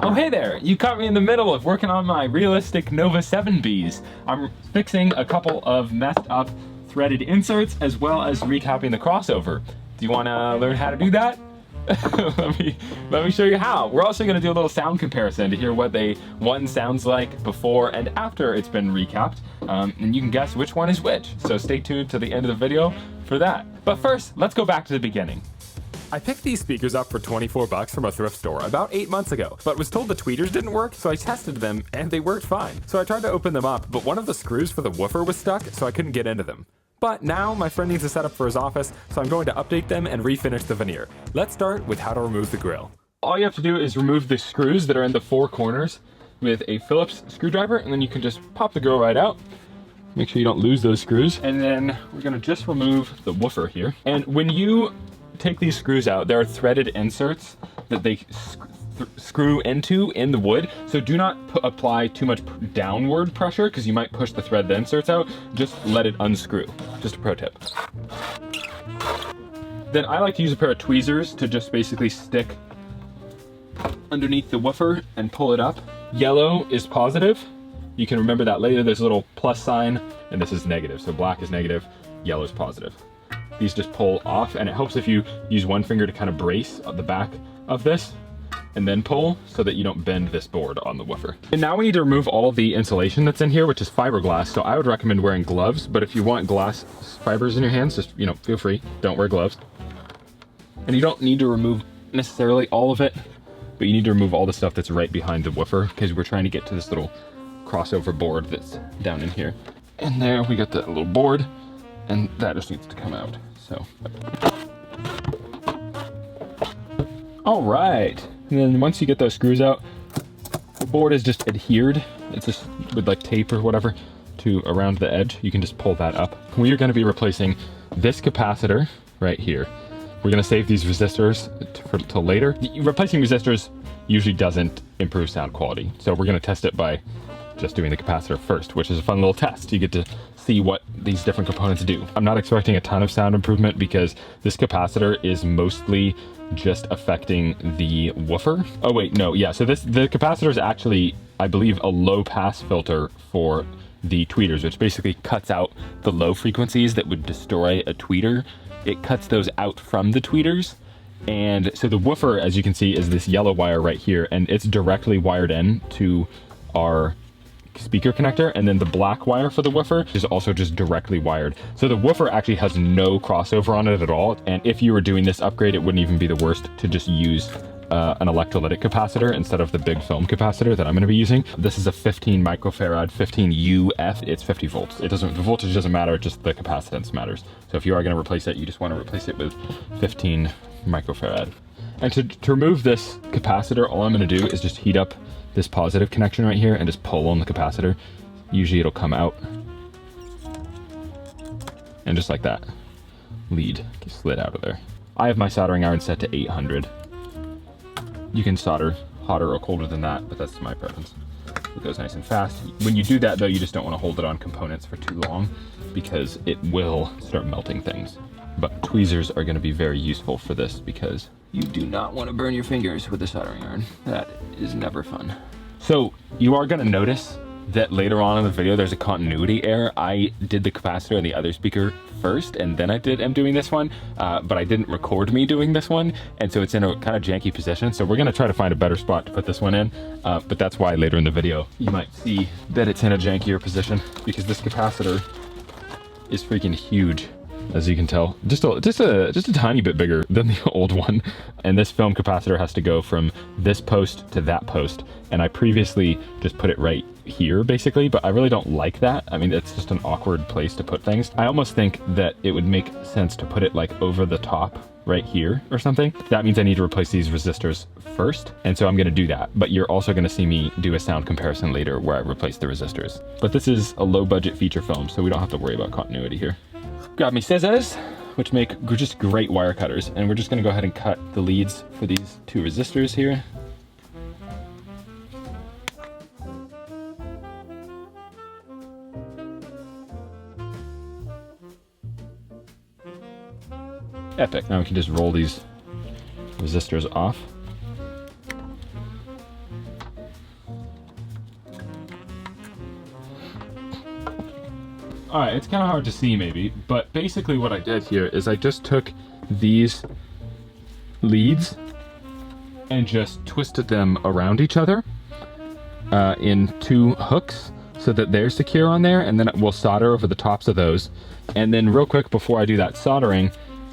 Oh hey there, you caught me in the middle of working on my realistic Nova 7Bs. I'm fixing a couple of messed up threaded inserts as well as recapping the crossover. Do you want to learn how to do that? let me show you how. We're also going to do a little sound comparison to hear what one sounds like before and after it's been recapped, and you can guess which one is which. So stay tuned to the end of the video for that. But first, let's go back to the beginning. I picked these speakers up for 24 bucks from a thrift store about 8 months ago, but was told the tweeters didn't work, so I tested them and they worked fine. So I tried to open them up, but one of the screws for the woofer was stuck, so I couldn't get into them. But now my friend needs a setup for his office, so I'm going to update them and refinish the veneer. Let's start with how to remove the grill. All you have to do is remove the screws that are in the 4 corners with a Phillips screwdriver, and then you can just pop the grill right out. Make sure you don't lose those screws. And then we're gonna just remove the woofer here. And when you take these screws out, there are threaded inserts that they screw into in the wood, so do not apply too much downward pressure because you might push the thread inserts out. Just let it unscrew. Just a pro tip. Then I like to use a pair of tweezers to just basically stick underneath the woofer and pull it up. Yellow is positive. You can remember that later. There's a little plus sign, and this is negative. So black is negative, yellow is positive. These just pull off, and it helps if you use one finger to kind of brace at the back of this and then pull so that you don't bend this board on the woofer. And now we need to remove all the insulation that's in here, which is fiberglass. So I would recommend wearing gloves, but if you want glass fibers in your hands, just, feel free, don't wear gloves. And you don't need to remove necessarily all of it, but you need to remove all the stuff that's right behind the woofer because we're trying to get to this little crossover board that's down in here. And there we got that little board, and that just needs to come out. So, all right. And then once you get those screws out, the board is just adhered. It's just with like tape or whatever to around the edge. You can just pull that up. We are going to be replacing this capacitor right here. We're going to save these resistors till later. Replacing resistors usually doesn't improve sound quality. So we're going to test it by just doing the capacitor first, which is a fun little test. You get to see what these different components do. I'm not expecting a ton of sound improvement because this capacitor is mostly just affecting the woofer. Oh wait, no, yeah, so the capacitor is actually, I believe, a low pass filter for the tweeters, which basically cuts out the low frequencies that would destroy a tweeter. It cuts those out from the tweeters. And so the woofer, as you can see, is this yellow wire right here, and it's directly wired in to our speaker connector, and then the black wire for the woofer is also just directly wired. So the woofer actually has no crossover on it at all, and if you were doing this upgrade, it wouldn't even be the worst to just use an electrolytic capacitor instead of the big film capacitor that I'm going to be using. This is a 15 microfarad, 15 UF, it's 50 volts. The voltage doesn't matter, just the capacitance matters. So if you are going to replace it, you just want to replace it with 15 microfarad. And to remove this capacitor, all I'm going to do is just heat up this positive connection right here and just pull on the capacitor. Usually it'll come out. And just like that, lead slid out of there. I have my soldering iron set to 800. You can solder hotter or colder than that, but that's my preference. It goes nice and fast. When you do that though, you just don't want to hold it on components for too long because it will start melting things. But tweezers are going to be very useful for this because you do not want to burn your fingers with a soldering iron. That is never fun. So you are going to notice that later on in the video there's a continuity error. I did the capacitor and the other speaker first, and then I'm doing this one, but I didn't record me doing this one, and so it's in a kind of janky position. So we're going to try to find a better spot to put this one in, but that's why later in the video you might see that it's in a jankier position because this capacitor is freaking huge. As you can tell, just a tiny bit bigger than the old one. And this film capacitor has to go from this post to that post. And I previously just put it right here basically, but I really don't like that. I mean, it's just an awkward place to put things. I almost think that it would make sense to put it like over the top right here or something. That means I need to replace these resistors first. And so I'm going to do that. But you're also going to see me do a sound comparison later where I replace the resistors. But this is a low budget feature film, so we don't have to worry about continuity here. Grab me scissors, which make just great wire cutters, and we're just going to go ahead and cut the leads for these 2 resistors here. Epic. Now we can just roll these resistors off. All right, it's kind of hard to see maybe, but basically what I did here is I just took these leads and just twisted them around each other in 2 hooks so that they're secure on there, and then we'll solder over the tops of those. And then real quick before I do that soldering,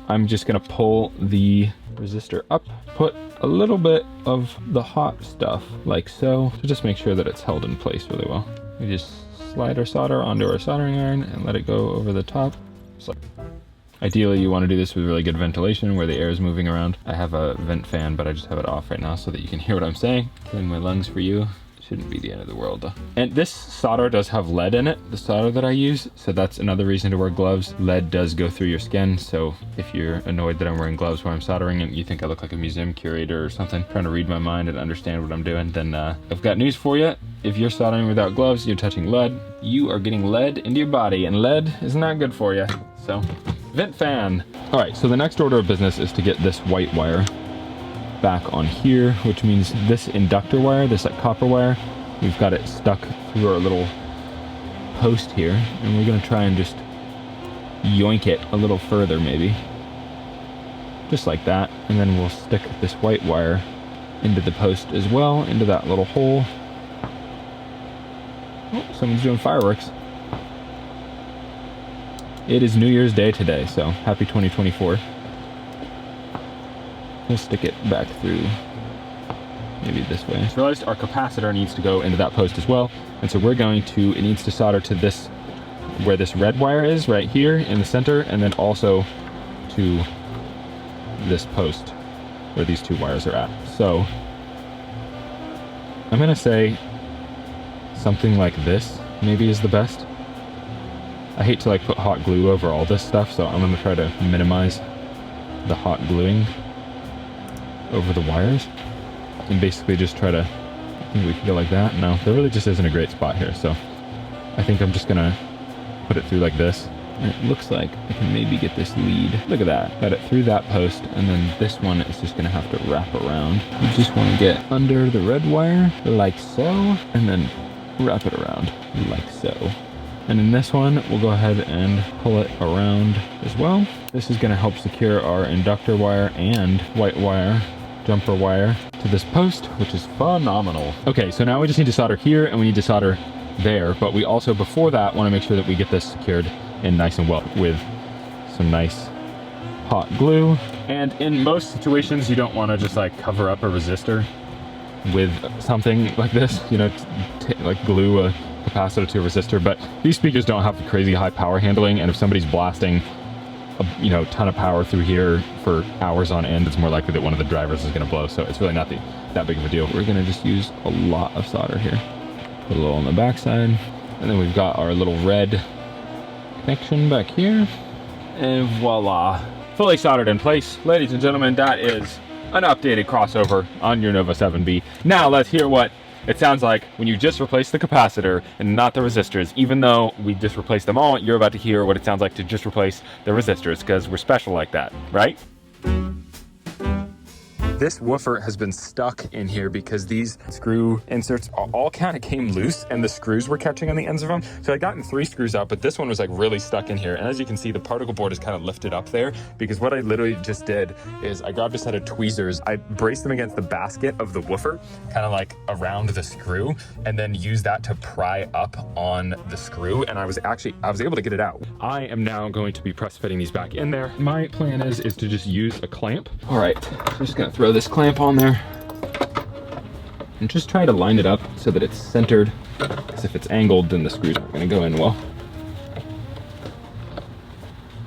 I'm just gonna pull the resistor up, put a little bit of the hot stuff like so, to just make sure that it's held in place really well. We just slide our solder onto our soldering iron and let it go over the top. So ideally you want to do this with really good ventilation where the air is moving around. I have a vent fan, but I just have it off right now so that you can hear what I'm saying. Killing my lungs for you. Shouldn't be the end of the world though. And this solder does have lead in it, the solder that I use, so that's another reason to wear gloves. Lead does go through your skin, so if you're annoyed that I'm wearing gloves while I'm soldering and you think I look like a museum curator or something, trying to read my mind and understand what I'm doing, then I've got news for you. If you're soldering without gloves, you're touching lead. You are getting lead into your body, and lead is not good for you. So, vent fan. All right, so the next order of business is to get this white wire back on here, which means this inductor wire, this like copper wire, we've got it stuck through our little post here, and we're gonna try and just yoink it a little further maybe, just like that, and then we'll stick this white wire into the post as well, into that little hole. Oh, someone's doing fireworks. It is New Year's Day today, so happy 2024. We'll stick it back through maybe this way. I just realized our capacitor needs to go into that post as well, and so we're going to, it needs to solder to this, where this red wire is right here in the center, and then also to this post where these 2 wires are at. So I'm gonna say something like this maybe is the best. I hate to like put hot glue over all this stuff, so I'm gonna try to minimize the hot gluing over the wires and basically just try to, I think we can go like that. No, there really just isn't a great spot here, so I think I'm just gonna put it through like this. And it looks like I can maybe get this lead. Look at that, got it through that post, and then this one is just gonna have to wrap around. You just wanna get under the red wire like so, and then wrap it around like so. And in this one, we'll go ahead and pull it around as well. This is gonna help secure our inductor wire and white wire, jumper wire, to this post, which is phenomenal. Okay, so now we just need to solder here and we need to solder there, but we also, before that, wanna make sure that we get this secured in nice and well with some nice hot glue. And in most situations, you don't wanna just like cover up a resistor with something like this, you know, like glue a capacitor to a resistor, but these speakers don't have the crazy high power handling, and if somebody's blasting a ton of power through here for hours on end, it's more likely that one of the drivers is going to blow, so it's really not that big of a deal. We're going to just use a lot of solder here. Put a little on the back side, and then we've got our little red connection back here, and voila, fully soldered in place. Ladies and gentlemen, that is an updated crossover on your Nova 7B. Now let's hear what it sounds like when you just replace the capacitor and not the resistors. Even though we just replaced them all, you're about to hear what it sounds like to just replace the resistors, because we're special like that, right? This woofer has been stuck in here because these screw inserts all kind of came loose and the screws were catching on the ends of them. So I'd gotten 3 screws out, but this one was like really stuck in here. And as you can see, the particle board is kind of lifted up there, because what I literally just did is I grabbed a set of tweezers, I braced them against the basket of the woofer, kind of like around the screw, and then used that to pry up on the screw. And I was able to get it out. I am now going to be press fitting these back in there. My plan is to just use a clamp. All right, I'm just gonna throw this clamp on there and just try to line it up so that it's centered, because if it's angled, then the screws aren't going to go in well.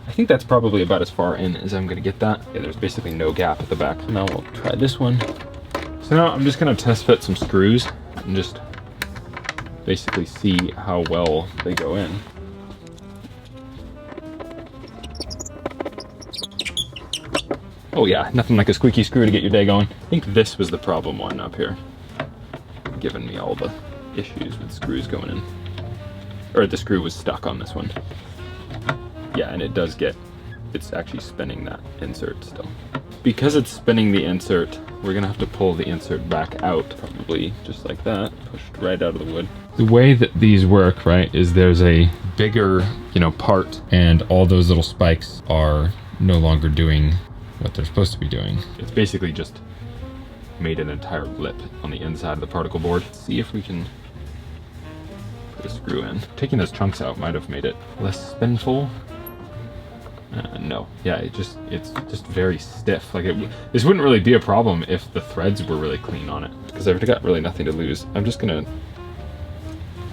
I think that's probably about as far in as I'm going to get that. Yeah, there's basically no gap at the back. Now we'll try this one. So now I'm just going to test fit some screws and just basically see how well they go in. Oh yeah, nothing like a squeaky screw to get your day going. I think this was the problem one up here, giving me all the issues with screws going in. Or the screw was stuck on this one. Yeah, and it's actually spinning that insert still. Because it's spinning the insert, we're gonna have to pull the insert back out, probably just like that, pushed right out of the wood. The way that these work, right, is there's a bigger, part, and all those little spikes are no longer doing what they're supposed to be doing. It's basically just made an entire lip on the inside of the particle board. Let's see if we can put a screw in. Taking those chunks out might have made it less spinful. No, yeah, it's just very stiff. Like this wouldn't really be a problem if the threads were really clean on it, because I've got really nothing to lose. I'm just gonna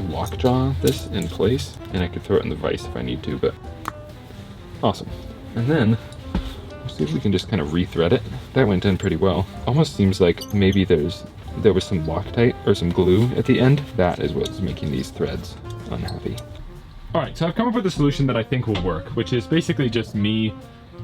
lockjaw this in place, and I could throw it in the vise if I need to, but awesome. And then we'll see if we can just kind of rethread it. That went in pretty well. Almost seems like maybe there was some Loctite or some glue at the end. That is what's making these threads unhappy. All right, so I've come up with a solution that I think will work, which is basically just me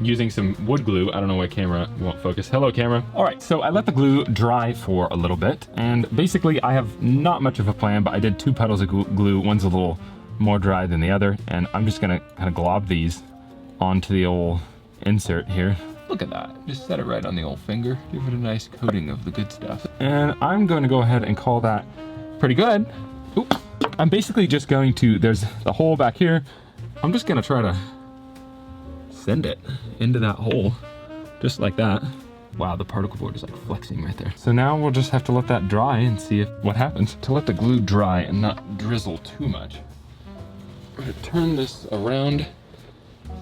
using some wood glue. I don't know why camera won't focus. Hello, camera. All right, so I let the glue dry for a little bit, and basically I have not much of a plan, but I did 2 petals of glue. One's a little more dry than the other, and I'm just gonna kind of glob these onto the old insert here. Look at that, just set it right on the old finger. Give it a nice coating of the good stuff. And I'm going to go ahead and call that pretty good. Oop. I'm basically just going to, there's the hole back here. I'm just gonna try to send it into that hole, just like that. Wow, the particle board is like flexing right there. So now we'll just have to let that dry and see what happens. To let the glue dry and not drizzle too much, I'm gonna turn this around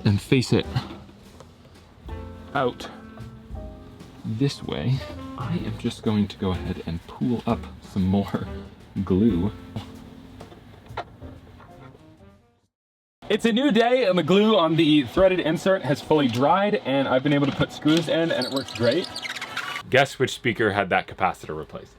and face it out this way. I am just going to go ahead and pool up some more glue. It's a new day, and the glue on the threaded insert has fully dried, and I've been able to put screws in, and it works great. Guess which speaker had that capacitor replaced?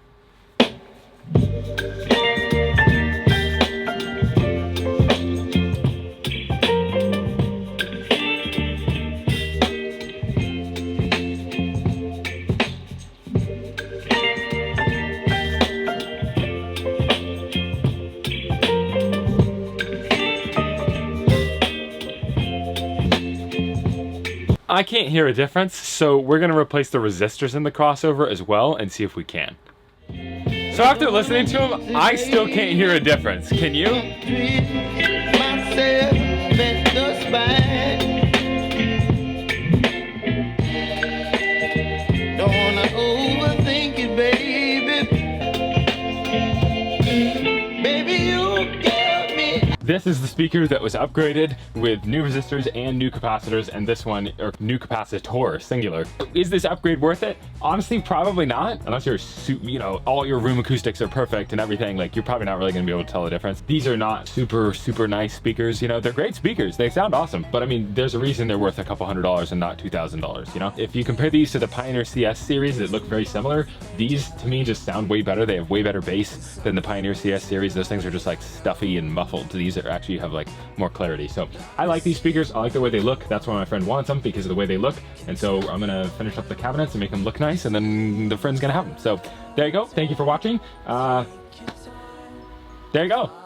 I can't hear a difference, so we're gonna replace the resistors in the crossover as well and see if we can. So after listening to him, I still can't hear a difference. Can you? Don't wanna overthink it, baby. Baby, you got me. This is the speaker that was upgraded with new resistors and new capacitors, and this one, or new capacitor, singular. Is this upgrade worth it? Honestly, probably not. Unless you're, all your room acoustics are perfect and everything, like you're probably not really gonna be able to tell the difference. These are not super nice speakers, they're great speakers. They sound awesome, but I mean, there's a reason they're worth a couple $100 and not $2,000, If you compare these to the Pioneer CS series that look very similar, these to me just sound way better. They have way better bass than the Pioneer CS series. Those things are just like stuffy and muffled. These are actually have like more clarity. So I like these speakers. I like the way they look. That's why my friend wants them, because of the way they look. And so I'm gonna finish up the cabinets and make them look nice, and then the friend's gonna have them. So there you go. Thank you for watching. There you go.